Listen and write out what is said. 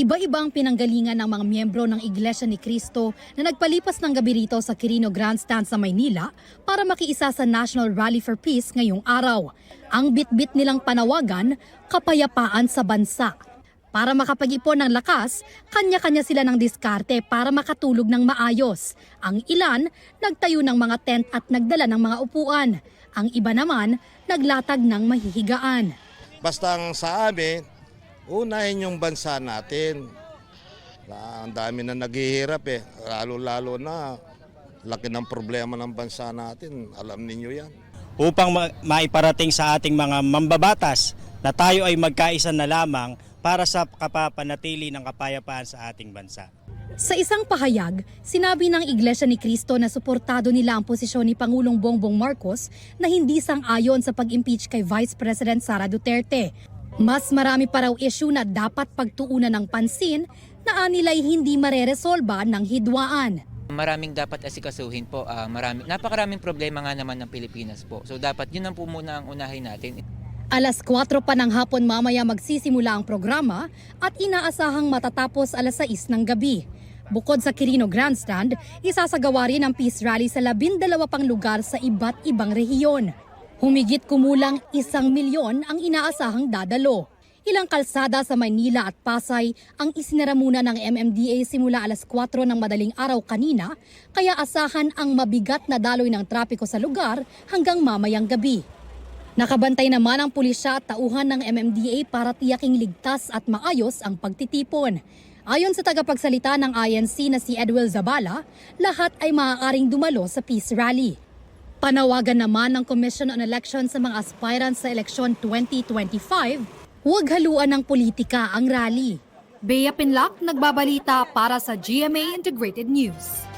Iba-iba ang pinanggalingan ng mga miyembro ng Iglesia ni Cristo na nagpalipas ng gabi rito sa Quirino Grandstand sa Maynila para makiisa sa National Rally for Peace ngayong araw. Ang bitbit nilang panawagan, kapayapaan sa bansa. Para makapag-ipon ng lakas, kanya-kanya sila ng diskarte para makatulog ng maayos. Ang ilan, nagtayo ng mga tent at nagdala ng mga upuan. Ang iba naman, naglatag ng mahihigaan. Basta ang sa amin, unahin yung bansa natin. Ang dami na naghihirap lalo-lalo na laki ng problema ng bansa natin, alam ninyo yan. Upang maiparating sa ating mga mambabatas na tayo ay magkaisa na lamang para sa kapapanatili ng kapayapaan sa ating bansa. Sa isang pahayag, sinabi ng Iglesia ni Cristo na suportado nila ang posisyon ni Pangulong Bongbong Marcos na hindi sang-ayon sa pag-impeach kay Vice President Sara Duterte. Mas marami pa raw issue na dapat pagtuunan ng pansin na anilay hindi mareresolba ng hidwaan. Maraming dapat asikasuhin po, napakaraming problema nga naman ng Pilipinas po. So dapat yun ang po muna ang unahin natin. Alas 4 pa ng hapon mamaya magsisimula ang programa at inaasahang matatapos alas 6 ng gabi. Bukod sa Quirino Grandstand, isasagawa rin ang peace rally sa 12 pang lugar sa iba't ibang rehiyon. Humigit kumulang 1 milyon ang inaasahang dadalo. Ilang kalsada sa Maynila at Pasay ang isinara muna ng MMDA simula alas 4 ng madaling araw kanina, kaya asahan ang mabigat na daloy ng trapiko sa lugar hanggang mamayang gabi. Nakabantay naman ang pulisya at tauhan ng MMDA para tiyaking ligtas at maayos ang pagtitipon. Ayon sa tagapagsalita ng INC na si Edwel Zabala, lahat ay maaaring dumalo sa peace rally. Panawagan naman ng Commission on Elections sa mga aspirants sa eleksyon 2025, huwag haluan ng politika ang rally. Bea Pinlac, nagbabalita para sa GMA Integrated News.